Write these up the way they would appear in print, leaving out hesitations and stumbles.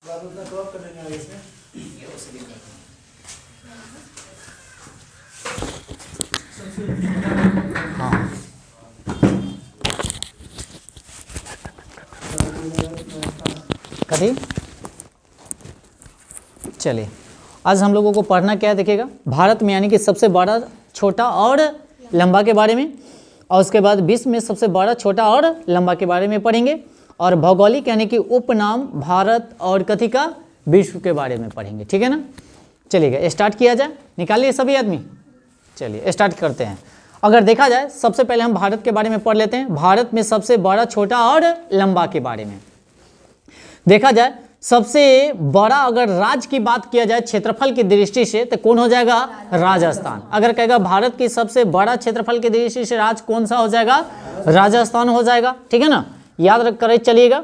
आप उतना क्रॉप कर देंगे आगे से। हाँ कथी चलिए आज हम लोगों को पढ़ना क्या है देखिएगा, भारत में यानी कि सबसे बड़ा छोटा और लंबा के बारे में, और उसके बाद विश्व में सबसे बड़ा छोटा और लंबा के बारे में पढ़ेंगे, और भौगोलिक यानी कि उपनाम भारत और कथी का विश्व के बारे में पढ़ेंगे। ठीक है ना, चलिएगा स्टार्ट किया जाए, निकालिए सभी आदमी। चलिए स्टार्ट करते हैं। अगर देखा जाए सबसे पहले हम भारत के बारे में पढ़ लेते हैं। भारत में सबसे बड़ा छोटा और लंबा के बारे में देखा जाए, सबसे बड़ा अगर राज्य की बात किया जाए क्षेत्रफल की दृष्टि से तो कौन हो जाएगा? राजस्थान। अगर कहेगा भारत की सबसे बड़ा क्षेत्रफल की दृष्टि से राज्य कौन सा हो जाएगा? राजस्थान हो जाएगा। ठीक है ना, याद रख कर चलिएगा।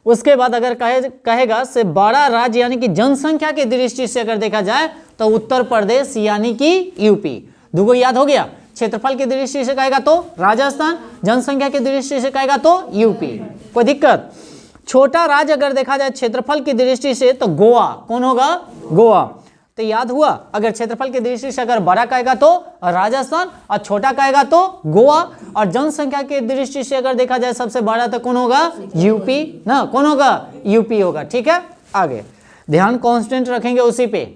उसके बाद अगर कहेगा से बड़ा राज्य यानी कि जनसंख्या की दृष्टि से अगर देखा जाए तो उत्तर प्रदेश यानी कि यूपी। दुगो याद हो गया। क्षेत्रफल की दृष्टि से कहेगा तो राजस्थान, जनसंख्या की दृष्टि से कहेगा तो यूपी। कोई दिक्कत? छोटा राज्य अगर देखा जाए क्षेत्रफल की दृष्टि से तो गोवा। कौन होगा? गोवा। तो याद हुआ, अगर क्षेत्रफल की दृष्टि से अगर बड़ा कहेगा तो राजस्थान और छोटा कहेगा तो गोवा, और जनसंख्या की दृष्टि से अगर देखा जाए सबसे बड़ा तो कौन होगा? यूपी ना। कौन होगा? यूपी होगा। ठीक है, आगे ध्यान कांस्टेंट रखेंगे उसी पे।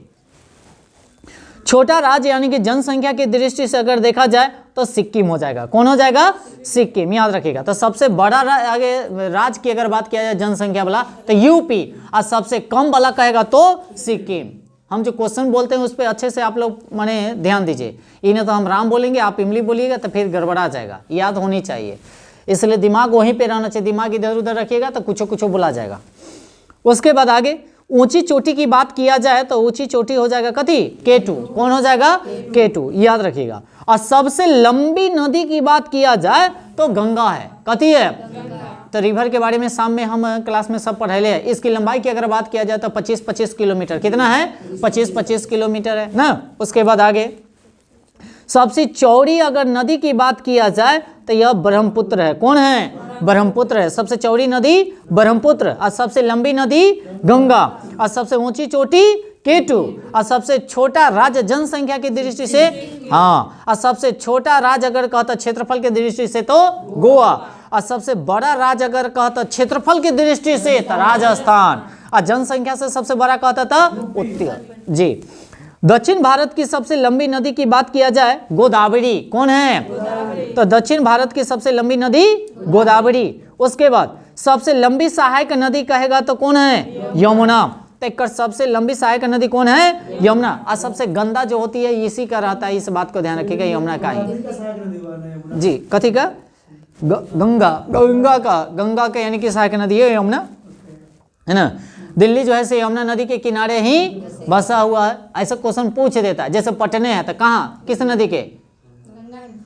छोटा राज्य यानी कि जनसंख्या की दृष्टि से अगर देखा जाए तो सिक्किम हो जाएगा। कौन हो जाएगा? सिक्किम। याद रखिएगा। तो सबसे बड़ा आगे राज्य की अगर बात किया जाए जनसंख्या वाला तो यूपी, और सबसे कम वाला कहेगा तो सिक्किम। हम जो क्वेश्चन बोलते हैं उस पर अच्छे से आप लोग माने ध्यान दीजिए। इन्हें तो हम राम बोलेंगे, आप इमली बोलिएगा तो फिर गड़बड़ा जाएगा। याद होनी चाहिए, इसलिए दिमाग वहीं पे रहना चाहिए। दिमाग इधर उधर रखिएगा तो कुछ कुछ बोला जाएगा। उसके बाद आगे ऊंची चोटी की बात किया जाए तो ऊंची चोटी हो जाएगा कथी? केटू। कौन हो जाएगा? केटू। याद रखिएगा। और सबसे लंबी नदी की बात किया जाए तो गंगा है। कथी है? तो रिवर के बारे में शाम में हम क्लास में सब पढ़े हैं। इसकी लंबाई की अगर बात किया जाए तो 25-25 किलोमीटर। कितना है? 25-25 किलोमीटर है ना। उसके बाद आगे सबसे चौड़ी अगर नदी की बात किया जाए तो यह ब्रह्मपुत्र है। कौन है? ब्रह्मपुत्र है। सबसे चौड़ी नदी ब्रह्मपुत्र, और सबसे लंबी नदी गंगा, और सबसे ऊंची चोटी केटू, और सबसे छोटा राज्य जनसंख्या की दृष्टि से हाँ, और सबसे छोटा राज्य अगर कहता क्षेत्रफल की दृष्टि से तो गोवा, और सबसे बड़ा राज्य अगर कहता क्षेत्रफल की दृष्टि से तो राजस्थान, और जनसंख्या से सबसे बड़ा कहता था उत्तर। जी। दक्षिण भारत की सबसे लंबी नदी की बात किया जाए गोदावरी। कौन है? तो दक्षिण भारत की सबसे लंबी नदी गोदावरी। उसके बाद सबसे लंबी सहायक नदी कहेगा तो कौन है? यमुना। तो सबसे लंबी सहायक नदी कौन है? यमुना। और सबसे गंदा जो होती है इसी का रहता है, इस बात को ध्यान रखिएगा, यमुना का ही। जी, कथी का? गंगा। गंगा का यानी कि सहायक नदी है यमुना, है ना। दिल्ली जो है से यमुना नदी के किनारे ही बसा हुआ है। ऐसा क्वेश्चन पूछ देता है। जैसे पटने है तो कहाँ, किस नदी के?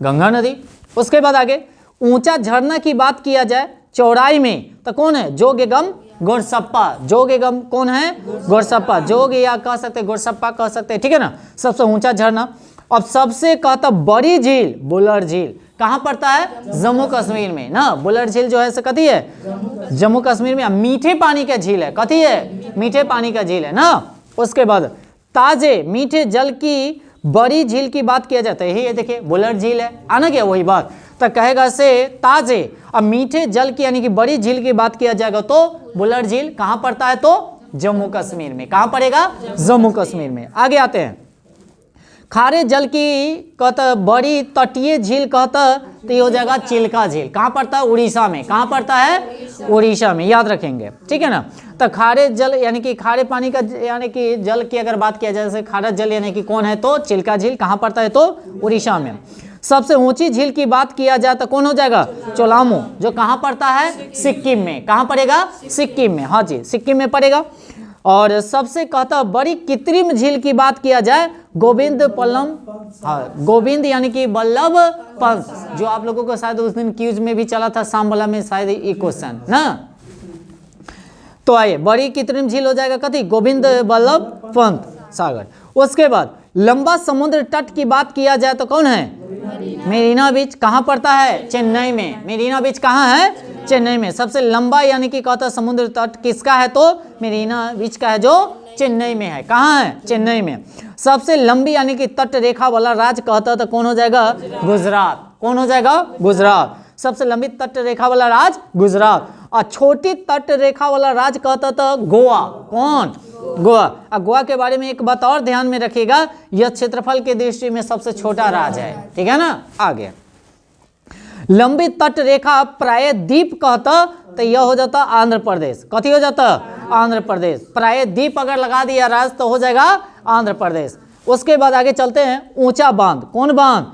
गंगा नदी। उसके बाद आगे ऊंचा झरना की बात किया जाए चौड़ाई में तो कौन है? जोग एवं गोरसप्पा। जोग एवं कौन है? गोरसप्पा। जोग या कह सकते गोरसप्पा कह सकते हैं। ठीक है ना, सबसे ऊंचा झरना। अब सबसे कहता बड़ी झील बुलर झील कहाँ पड़ता है? जम्मू कश्मीर में ना। बुलर झील जो है से कथी है? जम्मू कश्मीर में। मीठे पानी का झील है। कथी है? मीठे पानी का झील है ना। उसके बाद ताजे मीठे जल की बड़ी झील की बात किया जाता है, यही है देखिए बुलर झील है। आना क्या वही बात, तो कहेगा से ताजे और मीठे जल की यानी कि बड़ी झील की बात किया जाएगा तो बुलर झील कहाँ पड़ता है? तो जम्मू कश्मीर में। कहाँ पड़ेगा? जम्मू कश्मीर में। आगे आते हैं। खारे जल की कहता बड़ी तटीय झील कहता तो ये हो जाएगा चिल्का झील। कहाँ पड़ता है? उड़ीसा में। कहाँ पड़ता है? उड़ीसा में। याद रखेंगे। ठीक है ना। तो खारे जल यानी कि खारे पानी का यानी कि जल की अगर बात किया जाए जैसे खारा जल यानी कि कौन है? तो चिल्का झील। कहाँ पड़ता है? तो उड़ीसा में। सबसे ऊंची झील की बात किया जाए तो कौन हो जाएगा? चोलामो, जो कहाँ पड़ता है? सिक्किम में। कहाँ पड़ेगा? सिक्किम में। हाँ जी, सिक्किम में पड़ेगा। और सबसे कहता बड़ी कृत्रिम झील की बात किया जाए गोविंद पल्लम, हाँ गोविंद यानी कि वल्लभ पंत, जो आप लोगों को शायद उस दिन क्यूज में भी चला था शाम वाला में शायद ये क्वेश्चन ना। तो आइए, बड़ी कृत्रिम झील हो जाएगा कथी? गोविंद वल्लभ पंत सागर। उसके बाद लंबा समुद्र तट की बात किया जाए तो कौन है? मेरीना बीच। कहाँ पड़ता है? चेन्नई में। मेरीना बीच कहाँ है? चेन्नई में। सबसे लंबा यानी कि कहता समुद्र तट किसका है, तो मेरीना बीच का है, जो चेन्नई में है। कहाँ है, चेन्नई में। सबसे लंबी यानी कि तट रेखा वाला राज्य कहता तो कौन हो जाएगा, गुजरात। कौन हो जाएगा, गुजरात। सबसे लंबी तट रेखा वाला राज्य गुजरात। और छोटी तट रेखा वाला राज्य कहता था गोवा। कौन, गोवा। अब गोवा के बारे में एक बात और ध्यान में रखिएगा, यह क्षेत्रफल की दृष्टि में सबसे छोटा राज्य है, ठीक है ना। आगे लंबी तट रेखा प्राय द्वीप कहता तो यह हो जाता आंध्र प्रदेश। कथी हो जाता, आंध्र प्रदेश। प्राय द्वीप अगर लगा दिया राज्य तो हो जाएगा आंध्र प्रदेश। उसके बाद आगे चलते हैं, ऊंचा बांध। कौन बांध,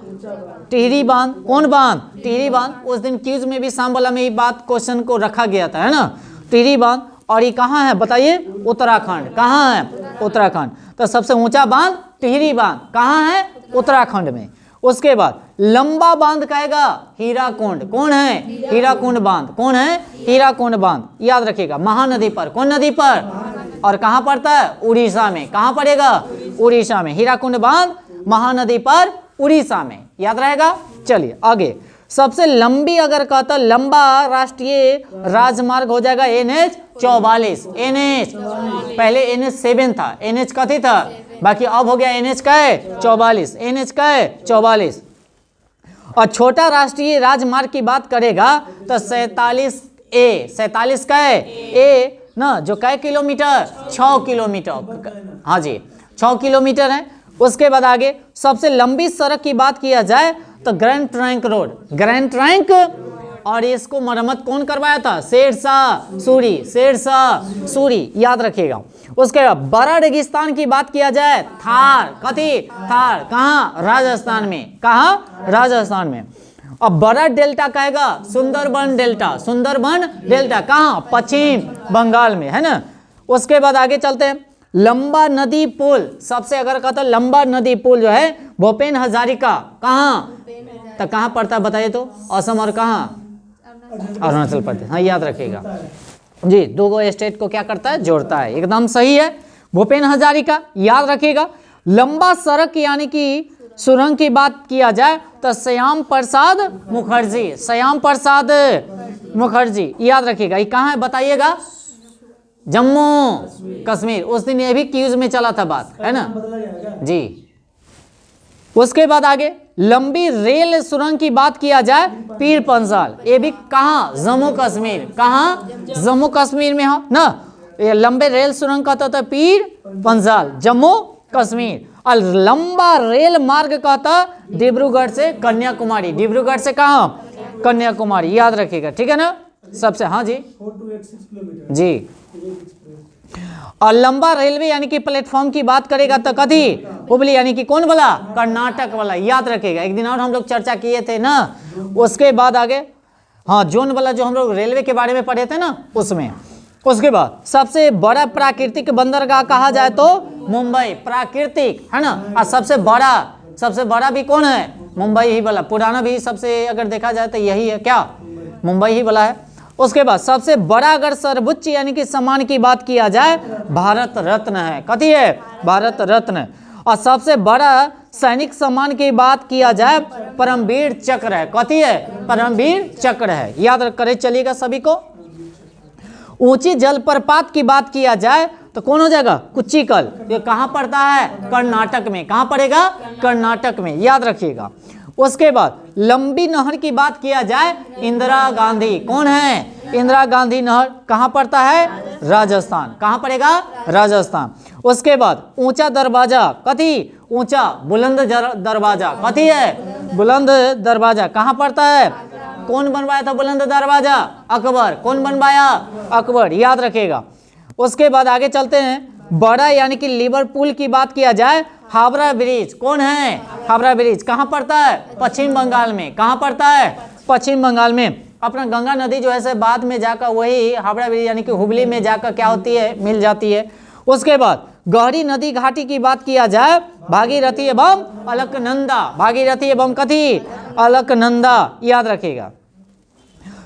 टिहरी बांध। कौन बांध, टिहरी बांध। उस दिन क्यूज में भी शामवाला में ये बात क्वेश्चन को रखा गया था, है ना, टिहरी बांध। और ये कहाँ है बताइए, उत्तराखंड। कहाँ है, उत्तराखंड। तो सबसे ऊंचा बांध टिहरी बांध कहाँ है, उत्तराखंड में। उसके बाद लंबा बांध कहेगा हीराकुंड। कौन है, हीराकुंड बांध। कौन है, हीराकुंड बांध। याद रखिएगा, महानदी पर। कौन नदी पर, और कहाँ पड़ता है, उड़ीसा में। कहाँ पड़ेगा, उड़ीसा में। हीराकुंड बांध महानदी पर, उड़ीसा में। याद रहेगा। चलिए आगे, सबसे लंबी अगर कहता लंबा राष्ट्रीय राजमार्ग हो जाएगा NH 44। NH पहले NH 7 था, NH कथी था, बाकी अब हो गया NH का है 44। NH का है 44। और छोटा राष्ट्रीय राजमार्ग की बात करेगा तो 47A। 47 का है ए ना, जो कै किलोमीटर, 6 किलोमीटर। हाँ जी, 6 किलोमीटर है। उसके बाद आगे सबसे लंबी सड़क की बात किया जाए तो grand trunk road. Grand trunk, और इसको मरम्मत कौन करवाया था, शेरशाह सूरी। शेरशाह सूरी, याद रखिएगा। उसके बाद बड़ा रेगिस्तान की बात किया जाए, थार। कथी, थार। कहाँ, राजस्थान में। कहाँ, राजस्थान में। अब बड़ा डेल्टा कहेगा सुंदरबन डेल्टा। सुंदरबन डेल्टा कहाँ, पश्चिम बंगाल में, है ना। उसके बाद आगे चलते हैं, लंबा नदी पुल। सबसे अगर कहता लंबा नदी पुल जो है भूपेन हजारिका। कहाँ, तो कहाँ पड़ता है बताइए तो, असम और कहाँ, अरुणाचल प्रदेश। हाँ याद रखिएगा जी, दो गो स्टेट को क्या करता है, जोड़ता है। एकदम सही है, भूपेन हजारिका। याद रखिएगा। लंबा सड़क यानी कि सुरंग की बात किया जाए तो श्याम प्रसाद मुखर्जी। श्याम प्रसाद मुखर्जी, याद रखिएगा। ये कहाँ है बताइएगा, जम्मू कश्मीर। उस दिन ये भी क्यूज में चला था बात, है ना जी। उसके बाद आगे लंबी रेल सुरंग की बात किया जाए, पीर पंजाल। ये भी कहाँ, जम्मू कश्मीर। कहाँ, जम्मू कश्मीर में हो ना। ये लंबे रेल सुरंग कहता था पीर पंजाल, जम्मू कश्मीर। और लंबा रेल मार्ग कहता डिब्रूगढ़ से कन्याकुमारी। डिब्रूगढ़ से कहाँ, कन्याकुमारी। याद रखिएगा, ठीक है ना सबसे। हाँ जी, 4286 किलोमीटर जी। और लंबा रेलवे यानी कि प्लेटफॉर्म की बात करेगा तो कथी, हुबली यानी कि कौन वाला, कर्नाटक वाला। याद रखेगा, एक दिन और हम लोग चर्चा किए थे ना। उसके बाद आगे हाँ, जोन वाला जो हम लोग रेलवे के बारे में पढ़े थे ना, उसमें। उसके बाद सबसे बड़ा प्राकृतिक बंदरगाह कहा जाए तो मुंबई। प्राकृतिक, है ना। और सबसे बड़ा भी कौन है, मुंबई ही वाला। पुराना भी सबसे अगर देखा जाए तो यही है, क्या, मुंबई ही वाला है। उसके बाद सबसे बड़ा अगर सर्वोच्च यानी कि सम्मान की बात किया जाए, भारत रत्न है। कथी है, भारत रत्न। और सबसे बड़ा सैनिक सम्मान की बात किया जाए, परमवीर चक्र है। कथी है, परमवीर चक्र है। याद करे चलिएगा सभी को। ऊंची जलप्रपात की बात किया जाए तो कौन हो जाएगा, कुच्चिकल। ये कहाँ पड़ता है, कर्नाटक में। कहाँ पड़ेगा, कर्नाटक में। याद रखिएगा। उसके बाद लंबी नहर की बात किया जाए, इंदिरा गांधी। कौन है, इंदिरा गांधी नहर। कहाँ पड़ता है, राजस्थान। कहाँ पड़ेगा, राजस्थान। उसके बाद ऊंचा दरवाजा। कथी, ऊंचा, बुलंद दरवाजा। कथी है, बुलंद दरवाजा। कहाँ पड़ता है, कौन बनवाया था बुलंद दरवाजा, अकबर। कौन बनवाया, अकबर। याद रखेगा। उसके बाद आगे चलते हैं, बड़ा यानी कि लिवरपूल की बात किया जाए, हावड़ा ब्रिज। कौन है, हावड़ा ब्रिज। कहाँ पड़ता है, पश्चिम बंगाल में। कहाँ पड़ता है, पश्चिम बंगाल में। अपना गंगा नदी जो है से बाद में जाकर वही हावड़ा ब्रिज यानी कि हुबली में जाकर क्या होती है, मिल जाती है। उसके बाद गहरी नदी घाटी की बात किया जाए, भागीरथी एवं अलकनंदा। भागीरथी एवं कथी, अलकनंदा। याद रखेगा।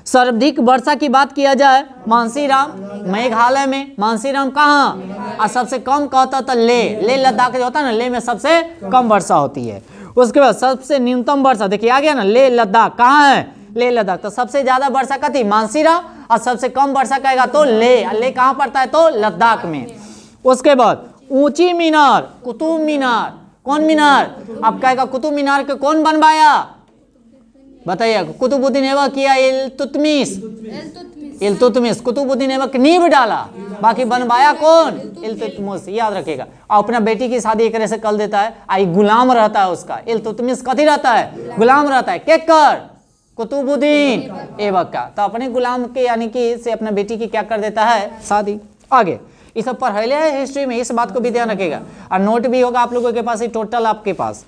सर्वाधिक वर्षा की बात किया जाए, मानसीराम, मेघालय में। मानसीराम कहाँ, और सबसे कम कहता था ले लद्दाख जो होता है ना, ले में सबसे कम वर्षा होती है। उसके बाद सबसे न्यूनतम वर्षा देखिए आ गया ना, ले लद्दाख कहाँ है, लेह लद्दाख। तो सबसे ज्यादा वर्षा कथी मानसीरा और सबसे कम वर्षा कहेगा तो ले कहाँ पड़ता है तो लद्दाख में। उसके बाद ऊंची मीनार कुतुब मीनार, कौन मीनार अब कहेगा कुतुब मीनार के कौन बनवाया बताइए, कुतुबुद्दीन ऐबक किया इल्तुतमिश, कुतुबुद्दीन ऐबक नींव डाला, बाकी बनवाया कौन इल्तुतमिश, याद रखेगा। और अपना बेटी की शादी एक तरह से कर देता है, आई गुलाम रहता है उसका, इल्तुतमिश कथी रहता है गुलाम रहता है, केकर कुतुबुद्दीन ऐबक का। तो अपने गुलाम के यानी कि से अपना बेटी की क्या कर देता है शादी। आगे ये सब पढ़ाई है हिस्ट्री में, इस बात को भी ध्यान रखेगा और नोट भी होगा आप लोगों के पास, टोटल आपके पास।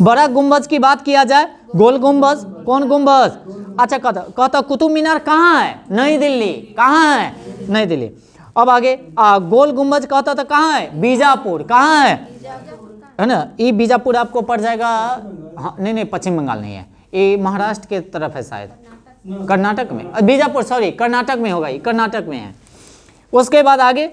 बड़ा गुंबज की बात किया जाए, गोल गुंबज, कौन गुंबज, अच्छा कहता कुतुब मीनार कहाँ है नई दिल्ली, कहाँ है नई दिल्ली। अब आगे गोल गुंबज कहता था कहाँ है बीजापुर, कहाँ है ना, ये बीजापुर आपको पड़ जाएगा, हाँ नहीं पश्चिम बंगाल नहीं है, ये महाराष्ट्र के तरफ है शायद, कर्नाटक में, बीजापुर सॉरी कर्नाटक में होगा, ये कर्नाटक में है। उसके बाद आगे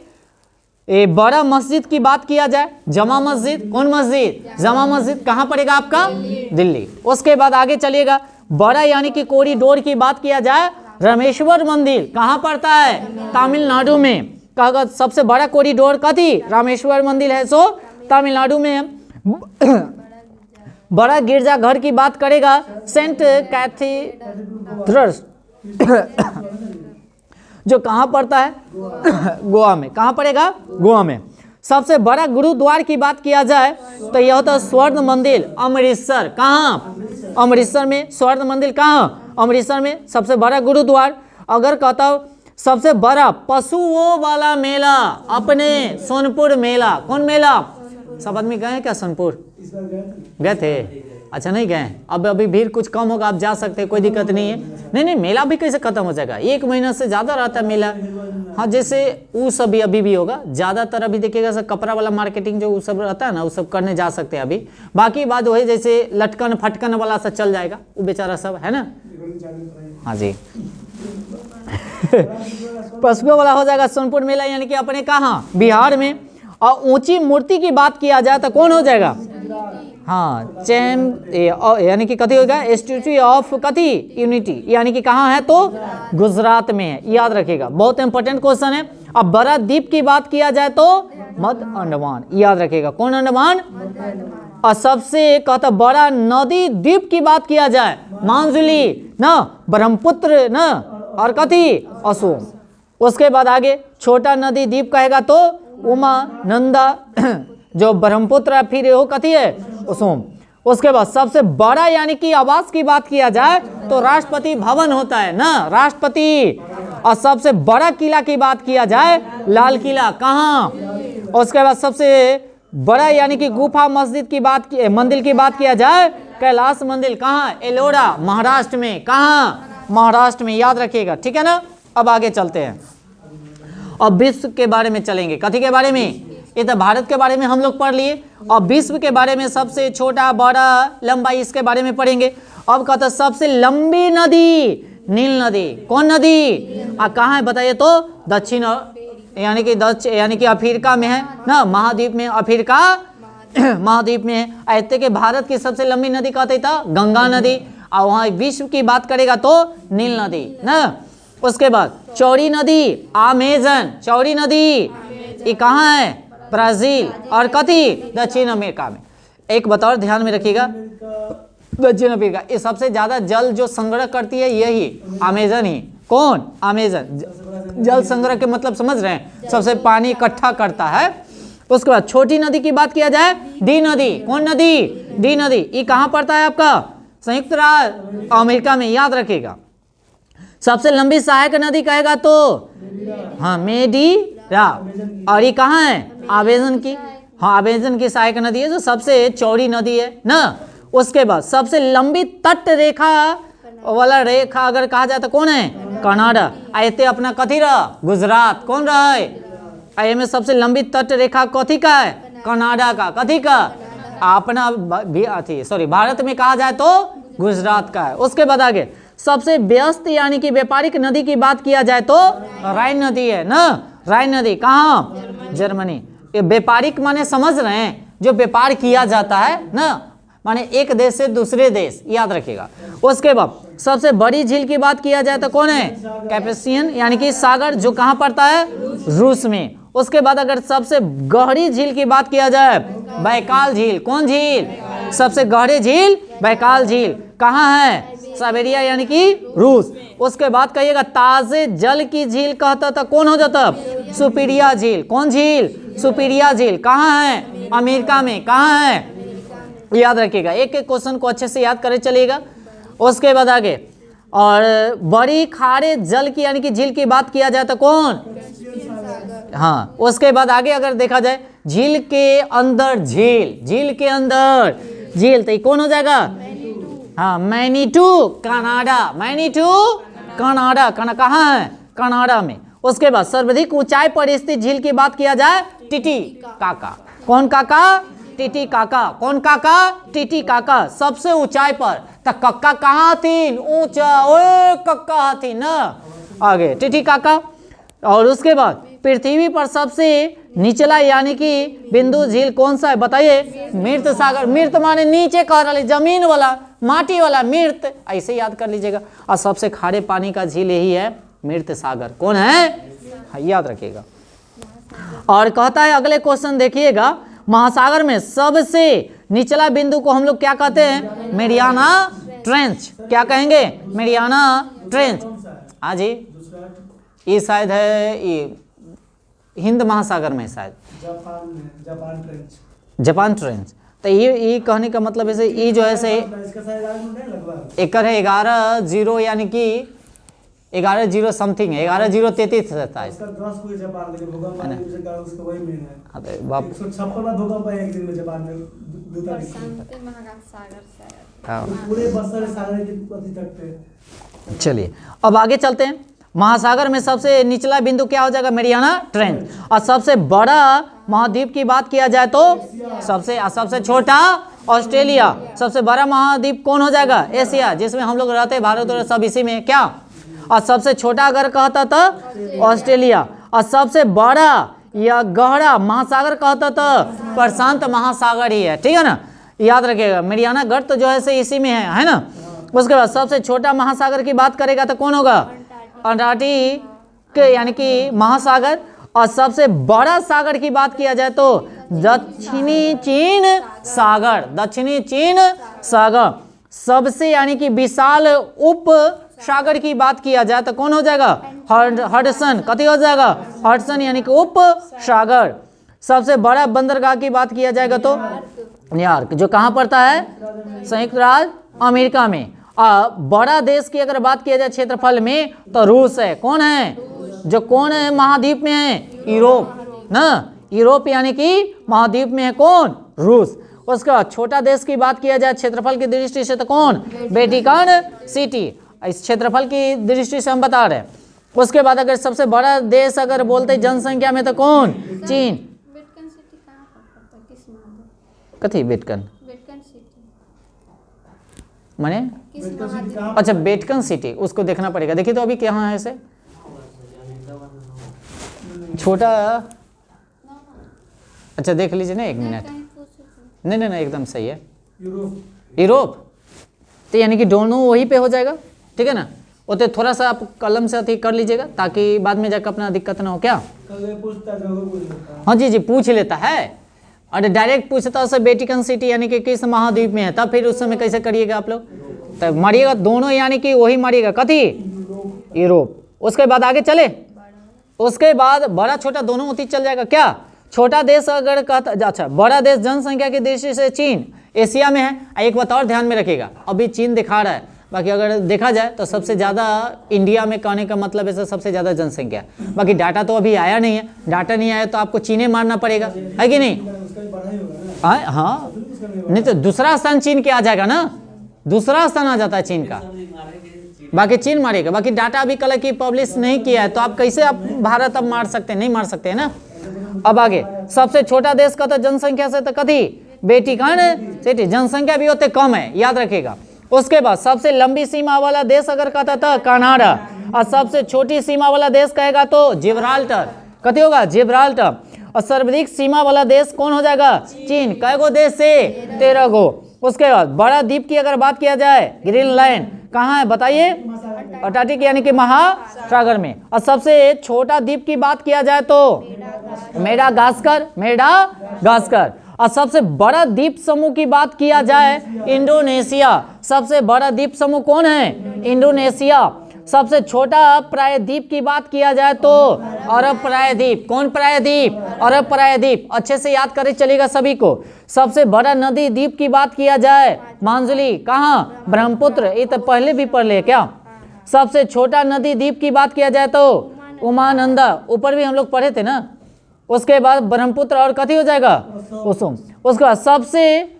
ये बड़ा मस्जिद की बात किया जाए, जमा मस्जिद, कौन मस्जिद जमा मस्जिद, कहाँ पड़ेगा आपका दिल्ली। उसके बाद आगे चलिएगा, बड़ा यानी कि कॉरिडोर की बात किया जाए, रामेश्वर मंदिर कहाँ पड़ता है तमिलनाडु में, कहा सबसे बड़ा कॉरिडोर कथी रामेश्वर मंदिर है, सो तमिलनाडु में है। बड़ा गिरजाघर की बात करेगा सेंट कैथीड्रल जो कहाँ पड़ता है गोवा में, कहाँ पड़ेगा गोवा में। सबसे बड़ा गुरुद्वार की बात किया जाए तो यह होता है स्वर्ण मंदिर अमृतसर, कहाँ अमृतसर में, स्वर्ण मंदिर कहाँ अमृतसर में सबसे बड़ा गुरुद्वार। अगर कहता हूँ सबसे बड़ा पशुओं वाला मेला अपने सोनपुर मेला, कौन मेला, सब आदमी गए क्या सोनपुर गए थे, अच्छा नहीं गए, अब अभी भीड़ कुछ कम होगा, आप जा सकते हैं, कोई दिक्कत नहीं है। नहीं मेला भी कैसे खत्म हो जाएगा, एक महीना से ज़्यादा रहता है मेला। हाँ जैसे वो सब भी अभी भी होगा, ज़्यादातर अभी देखिएगा सर कपड़ा वाला मार्केटिंग जो वो सब रहता है ना, वो सब करने जा सकते हैं अभी। बाकी बात वही जैसे लटकन फटकन वाला सब चल जाएगा, वो बेचारा सब है ना। हाँ जी पशुओं वाला हो जाएगा सोनपुर मेला, यानी कि अपने कहाँ बिहार में। और ऊंची मूर्ति की बात किया जाए तो कौन हो जाएगा, हाँ चैम यानी कि कथी होगा स्टैच्यू ऑफ कथी यूनिटी, यानी कि कहाँ है तो गुजरात में है, याद रखिएगा, बहुत इंपॉर्टेंट क्वेश्चन है। अब बड़ा द्वीप की बात किया जाए तो मध्य अंडमान, याद रखिएगा, कौन अंडमान। और सबसे कहता बड़ा नदी द्वीप की बात किया जाए मांजुली ना, ब्रह्मपुत्र ना, और कथी असोम। उसके बाद आगे छोटा नदी द्वीप कहेगा तो उमा नंदा जो ब्रह्मपुत्र फिर हो कथी है असोम। उसके बाद सबसे बड़ा यानी कि आवास की बात किया जाए तो राष्ट्रपति भवन होता है ना, राष्ट्रपति। और सबसे बड़ा किला की बात किया जाए लाल किला, कहाँ। उसके बाद सबसे बड़ा यानी कि गुफा मस्जिद की बात की मंदिर की बात किया जाए कैलाश मंदिर, कहाँ एलोरा महाराष्ट्र में, कहाँ महाराष्ट्र में, याद रखिएगा, ठीक है ना। अब आगे चलते हैं, अब विश्व के बारे में चलेंगे, कथी के बारे में, ये तो भारत के बारे में हम लोग पढ़ लिए, और विश्व के बारे में सबसे छोटा बड़ा लंबाई इसके बारे में पढ़ेंगे। अब कहता सबसे लंबी नदी नील नदी, कौन नदी, कहाँ है बताइए तो दक्षिण यानी कि अफ्रीका में है ना, महाद्वीप में, अफ्रीका महाद्वीप में है। ऐसे के भारत की सबसे लंबी नदी कहते था गंगा नदी, और वहाँ विश्व की बात करेगा तो नील नदी ना। उसके बाद चौड़ी नदी अमेजन, चौड़ी नदी ये कहाँ है ब्राजील, और कथी दक्षिण अमेरिका में। एक बताओ ध्यान में रखिएगा, दक्षिण अमेरिका, ये सबसे ज्यादा जल जो संग्रह करती है यही अमेजन ही, कौन अमेजन, जल संग्रह के मतलब समझ रहे हैं, सबसे पानी इकट्ठा करता है। उसके बाद छोटी नदी की बात किया जाए डी नदी, कौन नदी डी नदी, ये कहाँ पड़ता है आपका संयुक्त राज्य अमेरिका में, याद रखिएगा। सबसे लंबी सहायक नदी कहेगा तो हाँ मेडीरा, और ये कहाँ है अमेजन की, हाँ अमेजन की सहायक नदी है जो सबसे चौड़ी नदी है ना। उसके बाद सबसे लंबी तट रेखा वाला रेखा अगर कहा जाए तो कौन है कनाडा, आते अपना कथी रहा गुजरात, कौन रहा है में सबसे लंबी तट रेखा कथी का है कनाडा का, कथी का अपना भी अथी सॉरी भारत में कहा जाए तो गुजरात का है। उसके बाद आगे सबसे व्यस्त यानी कि व्यापारिक नदी की बात किया जाए तो राइन नदी है ना, राइन नदी कहाँ जर्मनी। ये व्यापारिक माने समझ रहे हैं जो व्यापार किया जाता है ना, माने एक देश से दूसरे देश, याद रखिएगा। उसके बाद सबसे बड़ी झील की बात किया जाए तो कौन है? कैस्पियन यानी कि सागर, जो कहाँ पड़ता है? रूस में। उसके बाद अगर सबसे गहरी झील की बात किया जाए, बैकाल झील। कौन झील? सबसे गहरी झील बैकाल झील। कहाँ है? साइबेरिया यानी कि रूस। उसके बाद कहिएगा ताजे जल की झील कहता था, कौन हो जाता? सुपीरिया झील। कौन झील? सुपीरिया झील। कहाँ है? अमेरिका में। कहाँ है? याद रखिएगा, एक एक क्वेश्चन को अच्छे से याद करे चलिएगा। उसके बाद आगे, और बड़ी खारे जल की यानी कि झील की बात किया जाए तो कौन? हाँ। उसके बाद आगे अगर देखा जाए, झील के अंदर झील, झील के अंदर झील, तो ये कौन हो जाएगा? हाँ, मैनीटू कनाडा। मैनीटू कनाडा। कहाँ है? कनाडा में। उसके बाद सर्वाधिक ऊंचाई पर स्थित झील की बात किया जाए, टीटीकाका। कौन काका? टीटीकाका। कौन काका? टीटीकाका। सबसे ऊंचाई पर। तो कक्का कहाँ थी? ऊंचा। ओए कक्का थी ना, आगे टीटीकाका। और उसके बाद पृथ्वी पर सबसे निचला यानी कि बिंदु झील कौन सा है? बताइए। मृत सागर। मृत माने नीचे कह रहा, जमीन वाला, माटी वाला, मृत, ऐसे याद कर लीजिएगा। और सबसे खारे पानी का झील यही है, मृत सागर। कौन है? याद रखिएगा। और कहता है अगले क्वेश्चन देखिएगा, महासागर में सबसे निचला बिंदु को हम लोग क्या कहते हैं? Mariana trench. क्या कहेंगे? Mariana trench. हाँ जी, ये शायद है ये हिंद महासागर में, शायद जापान ट्रेंच। Japan trench. तो ये कहने का मतलब ऐसे, ये जो है से एक है 11-0 यानी कि 11-0 समथिंग है, 11-0-33 रहता है। चलिए अब आगे चलते हैं। महासागर में सबसे निचला बिंदु क्या हो जाएगा? Mariana trench. और सबसे बड़ा महाद्वीप की बात किया जाए तो सबसे छोटा ऑस्ट्रेलिया। सबसे बड़ा महाद्वीप कौन हो जाएगा? एशिया, जिसमें हम लोग रहते हैं, भारत और सब इसी में। क्या? और सबसे छोटा अगर कहता था ऑस्ट्रेलिया। और सबसे बड़ा या गहरा महासागर कहता था प्रशांत महासागर ही है। ठीक है ना, याद रखिएगा। मेरियाना गर्त जो है से इसी में है ना। उसके बाद सबसे छोटा महासागर की बात करेगा तो कौन होगा? अंटार्कटिक यानी कि महासागर। और सबसे बड़ा सागर की बात किया जाए तो दक्षिणी चीन सागर। दक्षिणी चीन सागर। सबसे यानी कि विशाल उप सागर की बात किया जाए तो कौन हो जाएगा? हडसन। कथी हो जाएगा? हडसन यानी कि उप सागर। सबसे बड़ा बंदरगाह की बात किया जाएगा तो न्यूयॉर्क, जो कहाँ पड़ता है? संयुक्त राज्य अमेरिका में। बड़ा देश की अगर बात किया जाए क्षेत्रफल में तो रूस है। कौन है? जो कौन है महाद्वीप में है? यूरोप ना। यूरोप यानी कि महाद्वीप में है कौन? रूस। उसका छोटा देश की बात किया जाए क्षेत्रफल की दृष्टि से तो कौन? Vatican city. इस क्षेत्रफल की दृष्टि से हम बता रहे हैं। उसके बाद अगर सबसे बड़ा देश अगर बोलते जनसंख्या में तो कौन? चीन। कथी वेटकन माने? अच्छा, वेटकन सिटी, उसको देखना पड़ेगा। देखिए तो अभी कहाँ है ऐसे छोटा। अच्छा देख लीजिए ना, एक मिनट। नहीं, एकदम सही है। यूरोप। तो यानी कि दोनों वहीं पे हो जाएगा। ठीक है ना। वो तो थोड़ा सा आप कलम से अति कर लीजिएगा ताकि बाद में जाकर अपना दिक्कत ना हो। क्या? हाँ जी, पूछ लेता है। और डायरेक्ट पूछता है वेटिकन सिटी यानी कि किस महाद्वीप में है, तब फिर उस समय कैसे करिएगा आप लोग? तब मारिएगा दोनों यानी कि वही मारिएगा। कथी? यूरोप। उसके बाद आगे चले। उसके बाद बड़ा छोटा दोनों होती चल जाएगा। क्या? छोटा देश अगर कहता, अच्छा बड़ा देश जनसंख्या की दृष्टि से चीन एशिया में है। एक बात और ध्यान में रखिएगा, अभी चीन दिखा रहा है, बाकी अगर देखा जाए तो सबसे ज़्यादा इंडिया में कहने का मतलब है सबसे ज़्यादा जनसंख्या। बाकी डाटा तो अभी आया नहीं है। डाटा नहीं आया तो आपको चीने मारना पड़ेगा, है कि नहीं? हाँ, नहीं तो दूसरा स्थान चीन के आ जाएगा ना। दूसरा स्थान आ जाता है चीन का, बाकी चीन मारेगा। बाकी डाटा अभी कल की पब्लिश नहीं किया है तो आप कैसे आप भारत अब मार सकते हैं? नहीं मार सकते है ना। अब आगे सबसे छोटा देश का तो जनसंख्या से तो कथी? Vatican city. जनसंख्या भी होते कम है, याद रखिएगा। उसके बाद सबसे लंबी सीमा वाला देश अगर कहता था कनाडा। और सबसे छोटी सीमा वाला देश कहेगा तो जिब्राल्टर। कथी होगा? जिब्राल्टर। और सर्वाधिक सीमा वाला देश कौन हो जाएगा? चीन। कै गो देश से? 13 गो। उसके बाद बड़ा द्वीप की अगर बात किया जाए ग्रीनलैंड। कहाँ है बताइए? अंटार्कटिक यानी कि महासागर में। और सबसे छोटा द्वीप की बात किया जाए तो मेडागास्कर, मेडागास्कर। और सबसे बड़ा द्वीप समूह की बात किया जाए इंडोनेशिया। सबसे बड़ा द्वीप समूह कौन है? इंडोनेशिया। सबसे छोटा प्रायद्वीप की बात किया जाए तो अरब प्रायद्वीप। कौन प्रायद्वीप? अरब प्रायद्वीप। अच्छे से याद करे चलेगा सभी को। सबसे बड़ा नदी द्वीप की बात किया जाए मांजुली, कहाँ? ब्रह्मपुत्र। ये तो पहले भी पढ़ ले क्या? सबसे छोटा नदी द्वीप की बात किया जाए तो उमानंदा, ऊपर भी हम लोग पढ़े थे ना। उसके बाद ब्रह्मपुत्र और कथी हो जाएगा? कुसुम। उसके बाद सबसे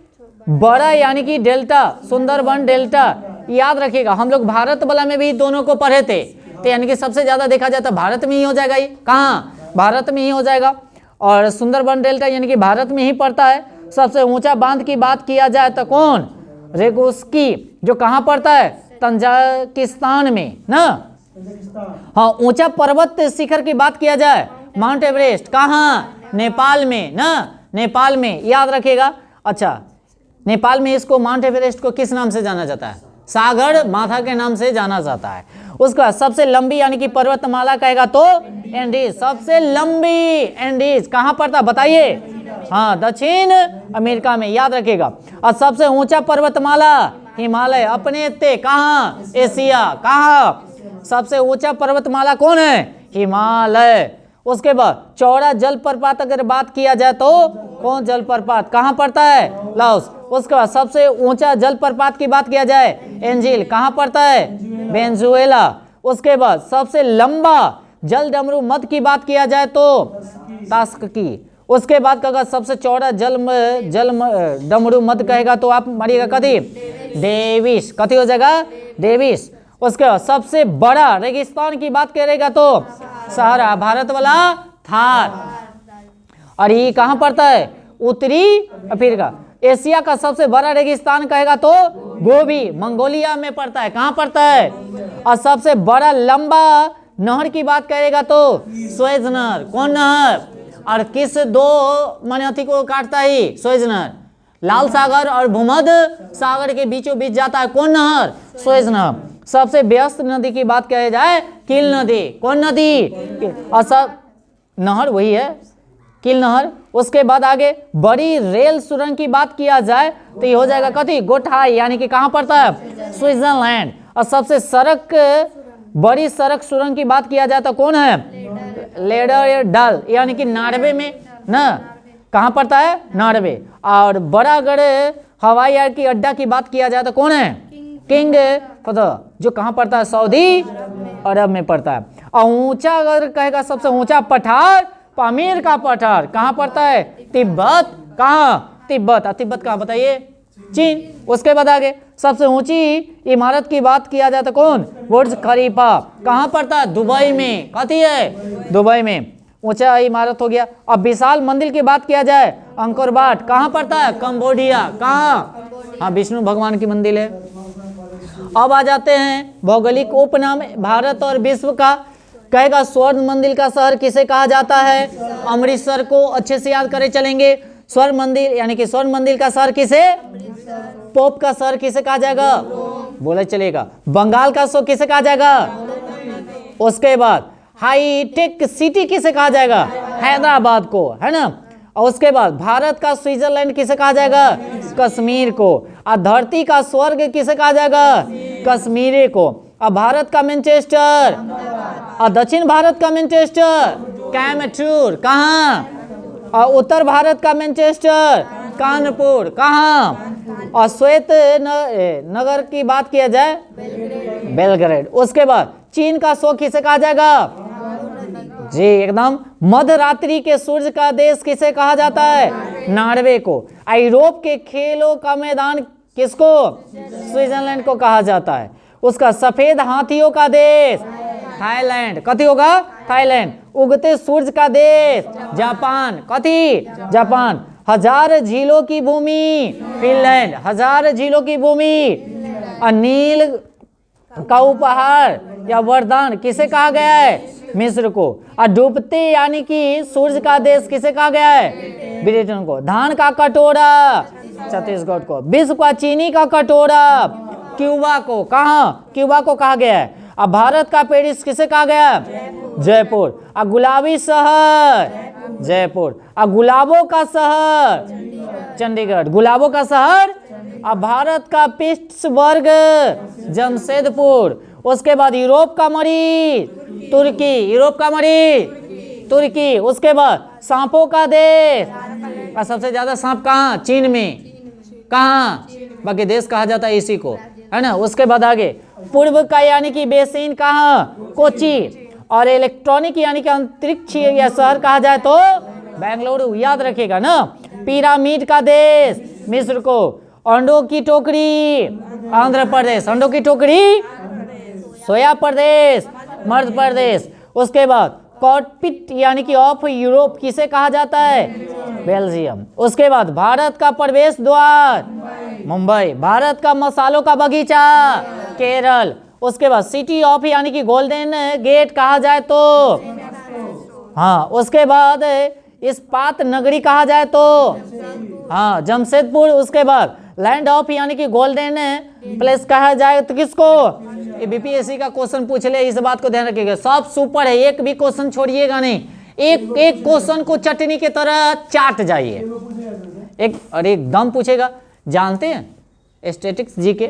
बड़ा यानी कि डेल्टा, सुंदरबन डेल्टा। याद रखिएगा हम लोग भारत वाला में भी दोनों को पढ़े थे, तो यानी कि सबसे ज्यादा देखा जाए तो भारत में ही हो जाएगा। ये कहाँ? भारत में ही हो जाएगा। और सुंदरबन डेल्टा यानी कि भारत में ही पड़ता है। सबसे ऊंचा बांध की बात किया जाए तो कौन? रेगुस्की, जो कहाँ पड़ता है? तंजाकिस्तान में ना। हाँ, ऊंचा पर्वत शिखर की बात किया जाए माउंट एवरेस्ट, कहाँ? नेपाल में ना, नेपाल में। याद रखिएगा। अच्छा, नेपाल में इसको माउंट एवरेस्ट को किस नाम से जाना जाता है? सागर माथा के नाम से जाना जाता है। उसका सबसे लंबी यानी कि पर्वतमाला कहेगा तो एंडीज। सबसे लंबी एंडीज कहाँ पड़ता बताइए? हाँ, दक्षिण अमेरिका में। याद रखिएगा। और सबसे ऊंचा पर्वतमाला हिमालय, अपने ते कहाँ? एशिया। कहाँ? सबसे ऊंचा पर्वतमाला कौन है? हिमालय। उसके बाद चौड़ा जलप्रपात अगर बात किया जाए तो कौन जलप्रपात कहाँ पड़ता है? लाओस। उसके बाद सबसे ऊंचा जलप्रपात की बात किया जाए एंजिल, कहाँ पड़ता है? वेनेजुएला। उसके बाद सबसे लंबा जल डमरू मध की बात किया जाए तो तास्की। उसके बाद कहेगा सबसे चौड़ा जल डमरू मध कहेगा तो आप मारिएगा कथी? डेविस। कथी हो जाएगा? डेविस। उसके बाद सबसे बड़ा रेगिस्तान की बात करेगा तो सहारा, भारत वाला थार। और ये कहाँ पड़ता है? उत्तरी अफ्रीका। एशिया का सबसे बड़ा रेगिस्तान कहेगा तो गोबी, मंगोलिया में पड़ता है। कहाँ पड़ता है? और सबसे बड़ा लंबा नहर की बात करेगा तो सुएज नहर। कौन नहर? और किस दो मनहती को काटता है? सुएज नहर। लाल सागर और भूमध्य सागर के बीचों बीच जाता है। कौन नहर? सुएज नहर। सबसे व्यस्त नदी की बात कही जाए किल नदी। कौन नदी? और सब नहर वही है, किल नहर। उसके बाद आगे बड़ी रेल सुरंग की बात किया जाए तो ये हो जाएगा कथी? गोठाई, यानी कि कहाँ पड़ता है? स्विट्जरलैंड। और सबसे बड़ी सड़क सुरंग की बात किया जाए तो कौन है? लेडरडल, यानी कि नॉर्वे में ना। कहाँ पड़ता है? नॉर्वे। और बड़ा अगर हवाई अड्डा की बात किया जाए तो कौन है? किंग फहद, जो कहाँ पड़ता है? सऊदी अरब में पड़ता है। और ऊंचा अगर कहेगा सबसे ऊंचा पठार, पामीर का पठार कहाँ पड़ता है? तिब्बत। कहाँ? तिब्बत। तिब्बत कहाँ बताइए? चीन। उसके बाद आगे सबसे ऊंची इमारत की बात किया जाए तो कौन? बुर्ज खलीफा। कहाँ पड़ता है? दुबई में। कथी है? दुबई में। ऊंचा इमारत हो गया। अब विशाल मंदिर की बात किया जाए अंकोर वाट, कहाँ पड़ता है? कंबोडिया। कहाँ? हाँ, विष्णु भगवान की मंदिर है। अब आ जाते हैं भौगोलिक उपनाम भारत और विश्व का। कहेगा स्वर्ण मंदिर का शहर किसे कहा जाता है? अमृतसर को। अच्छे से याद करे चलेंगे। स्वर्ण मंदिर यानी कि स्वर्ण मंदिर का शहर किसे? पोप का शहर किसे कहा जाएगा? बोला चलेगा। बंगाल का शो किसे कहा जाएगा? उसके बाद हाईटेक सिटी किसे कहा जाएगा? हैदराबाद को, है ना। और उसके बाद भारत का स्विट्जरलैंड किसे कहा जाएगा? कश्मीर को। और धरती का स्वर्ग किसे कहा जाएगा? कश्मीर को। और भारत का मैनचेस्टर, और दक्षिण भारत का मैनचेस्टर कैमटूर। कहाँ? और उत्तर भारत का मैनचेस्टर कानपुर। कहाँ? और श्वेत नगर की बात किया जाए बेलग्रेड। उसके बाद चीन का शो किसे कहा जाएगा? जी एकदम। मध्य रात्रि के सूर्य का देश किसे कहा जाता है? नॉर्वे को। यूरोप के खेलों का मैदान किसको? स्विट्जरलैंड को कहा जाता है। उसका सफेद हाथियों का देश थाईलैंड। कथी होगा? थाईलैंड। उगते सूर्य का देश जापान। कथी? जापान। हजार झीलों की भूमि फिनलैंड। हजार झीलों की भूमि। नील का उपहार या वरदान किसे कहा गया है? मिस्र को। और डूबते यानी कि सूर्य का देश किसे कहा गया है? ब्रिटेन को। धान का कटोरा छत्तीसगढ़ को। विश्व का चीनी का कटोरा क्यूबा को, कहाँ क्यूबा को कहा गया है। अब भारत का पेरिस किसे कहा गया है? जयपुर। अब गुलाबी शहर जयपुर। अब गुलाबों का शहर चंडीगढ़। गुलाबों का शहर। अब भारत का पिट्सबर्ग जमशेदपुर। उसके बाद यूरोप का मरीज तुर्की। यूरोप का मरीज तुर्की। उसके बाद सांपों का देश, और सबसे ज्यादा सांप कहाँ? चीन में। कहाँ? बाकी देश कहा जाता है इसी को, है ना। उसके बाद आगे पूर्व का यानी कि बेसिन कहाँ? कोची। और इलेक्ट्रॉनिक यानी कि अंतरिक्ष या शहर कहा जाए तो बेंगलुरु। याद रखिएगा ना। पिरामिड का देश मिस्र को। अंडों की टोकरी आंध्र प्रदेश। अंडों की टोकरी सोया प्रदेश मध्य प्रदेश। उसके बाद कॉकपिट यानी कि ऑफ यूरोप किसे कहा जाता है? बेल्जियम। उसके बाद भारत का प्रवेश द्वार मुंबई। भारत का मसालों का बगीचा केरल। उसके बाद सिटी ऑफ यानी कि गोल्डन गेट कहा जाए तो, हाँ। उसके बाद इस्पात नगरी कहा जाए तो, हाँ, जमशेदपुर। उसके बाद लैंड ऑफ यानी कि गोल्डन प्लेस कहा जाए तो किसको? ये बीपीएससी का क्वेश्चन पूछ ले, इस बात को ध्यान रखिएगा। सब सुपर है, एक भी क्वेश्चन छोड़िएगा नहीं। एक एक क्वेश्चन को चटनी की तरह चाट जाइए। एक और एकदम पूछेगा। जानते हैं स्टैटिक्स जीके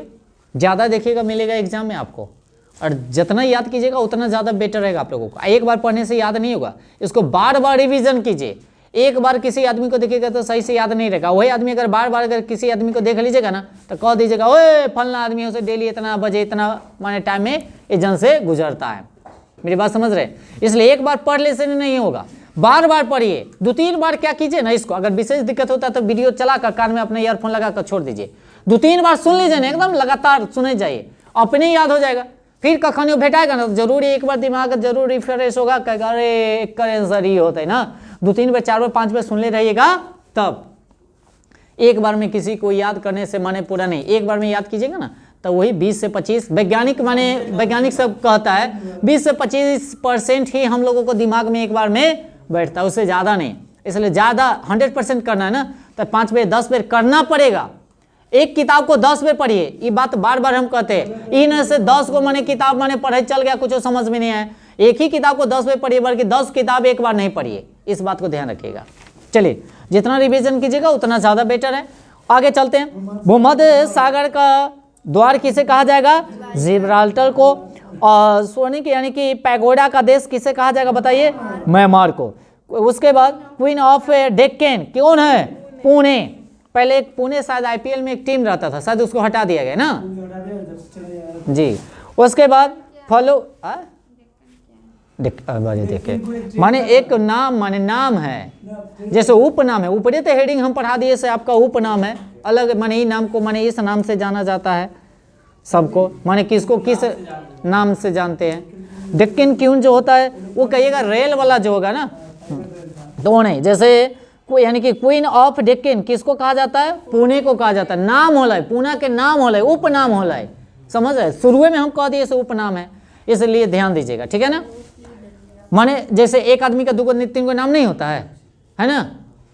ज़्यादा देखिएगा, मिलेगा एग्जाम में आपको, और जितना याद कीजिएगा उतना ज़्यादा बेटर रहेगा आप लोगों को। एक बार पढ़ने से याद नहीं होगा, इसको बार बार रिवीजन कीजिए। एक बार किसी आदमी को देखिएगा तो सही से याद नहीं रहेगा। वही आदमी अगर बार बार अगर किसी आदमी को देख लीजिएगा ना तो कह दीजिएगा, ओए फलना आदमी है, उसे डेली इतना बजे इतना माने टाइम में एग्जाम से गुजरता है। मेरी बात समझ रहे? इसलिए एक बार पढ़ ले से नहीं होगा, बार बार पढ़िए। 2-3 बार क्या कीजिए ना, इसको अगर विशेष दिक्कत होता है तो वीडियो चला कर कान में अपने ईयरफोन लगा कर छोड़ दीजिए। 2-3 बार सुन लीजिए ना, एकदम लगातार सुने जाइए, अपने याद हो जाएगा। फिर कखनियों भेटाएगा ना तो जरूरी एक बार दिमाग जरूर रिफ्रेश होगा, कहेगा अरे एक आंसर ही होता है ना। 2-3 बार 4 बार 5 बार सुन ले रहिएगा, तब एक बार में किसी को याद करने से माने पूरा नहीं, एक बार में याद कीजिएगा ना तो वही 20 से 25 वैज्ञानिक सब कहता है 20 से 25% ही हम लोगों को दिमाग में एक बार में बैठता है, उससे ज़्यादा नहीं। इसलिए ज़्यादा 100% करना है ना तो 5 बार 10 बार करना पड़ेगा। एक किताब को 10 बार पढ़िए, ये बात बार बार हम कहते हैं। इन से 10 को मैंने किताब मैंने पढ़े चल गया, कुछ समझ में नहीं आया। एक ही किताब को 10 बार पढ़िए, बल्कि 10 किताब एक बार नहीं पढ़िए, इस बात को ध्यान रखिएगा। चलिए, जितना रिवीजन कीजिएगा उतना ज़्यादा बेटर है। आगे चलते हैं। भूमध्य सागर का द्वार किसे कहा जाएगा? जिब्राल्टर को। और सोने की यानी कि पैगोडा का देश किसे कहा जाएगा बताइए? म्यांमार को। उसके बाद क्वीन ऑफ डेक्कन कौन है? पुणे। पहले एक पुणे शायद आईपीएल में एक टीम रहता था, शायद उसको हटा दिया गया ना जी। उसके बाद फॉलो देखे माने एक नाम, माने नाम है, जैसे उपनाम है। ऊपरी तो हेडिंग हम पढ़ा दिए से आपका उपनाम है अलग, माने ये नाम को माने इस नाम से जाना जाता है सबको, माने किसको किस नाम से जानते हैं। डेक्कन क्वीन जो होता है वो कहिएगा रेल वाला जो होगा ना, तो वो नहीं। जैसे यानी कि क्वीन ऑफ डेक्कन किसको कहा जाता है? पुणे को कहा जाता है। नाम होला है, पुणे के नाम होला है, उपनाम होला है, समझ रहे? शुरू में हम कह दिए से उपनाम है, इसलिए ध्यान दीजिएगा, ठीक है ना। माने जैसे एक आदमी का 2-3 नाम नहीं होता है ना,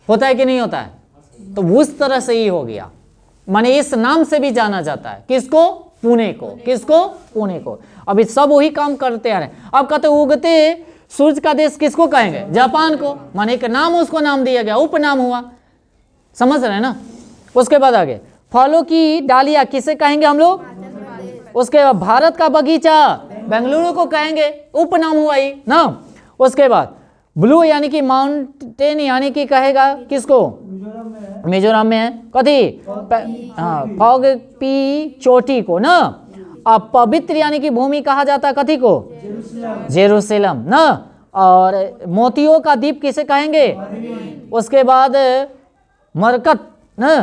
होता है कि नहीं होता है? तो उस तरह से ही हो गया, माने इस नाम से भी जाना जाता है। किसको? पुणे को। किसको? पुणे को। अभी सब वही काम करते आ रहे हैं। अब कहते उगते सूर्य का देश किसको कहेंगे? जापान को। माने एक नाम उसको नाम दिया गया, उपनाम हुआ, समझ रहे हैं ना। उसके बाद आगे फलों की डालियां किसे कहेंगे हम लोग? उसके बाद भारत का बगीचा बेंगलुरु को कहेंगे, उपनाम हुआ ही ना। उसके बाद ब्लू यानी कि माउंटेन यानी कि कहेगा किसको? मिजोरम में है। कथी? हाँ, फॉग पी चोटी को ना। अब पवित्र यानी कि भूमि कहा जाता है कथी को? जेरूसलम ना। और मोतियों का द्वीप किसे कहेंगे? उसके बाद मरकत ना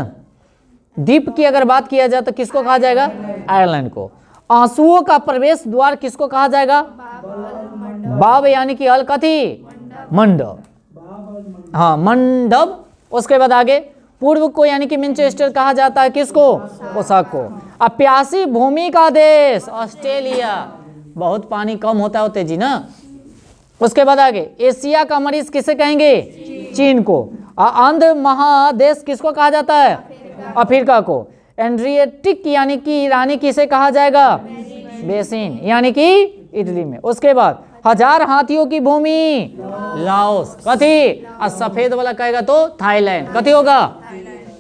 द्वीप की अगर बात किया जाए तो किसको कहा जाएगा? आयरलैंड को। आंसुओं का प्रवेश द्वार किसको कहा जाएगा? बाब यानी कि अल कथी? मंडप, हाँ मंडप। उसके बाद आगे पूर्व को यानी कि मैनचेस्टर कहा जाता है किसको? ओसाका को। अब प्यासी भूमि का देश ऑस्ट्रेलिया, बहुत पानी कम होता है तेजी ना। उसके बाद आगे एशिया का मरीज किसे कहेंगे? चीन को। आंध्र महादेश किसको कहा जाता है? अफ्रीका को। एड्रियाटिक यानी कि ईरानी किसे कहा जाएगा? बेसिन यानी कि इटली में। उसके बाद 1000 हाथियों की भूमि लाओस, कथी? और सफेद वाला कहेगा तो थाईलैंड, कथी होगा?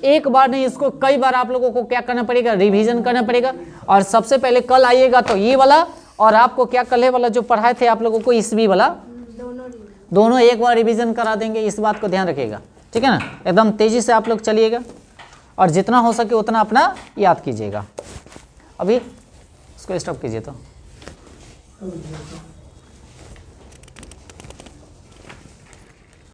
एक बार नहीं, इसको कई बार आप लोगों को क्या करना पड़ेगा? रिवीजन करना पड़ेगा। और सबसे पहले कल आइएगा तो ये वाला, और आपको क्या कल वाला जो पढ़ाए थे आप लोगों को ईस्वी वाला, दोनों एक बार रिवीजन करा देंगे, इस बात को ध्यान रखिएगा, ठीक है ना। एकदम तेजी से आप लोग चलिएगा और जितना हो सके उतना अपना याद कीजिएगा। अभी इसको स्टॉप कीजिए तो।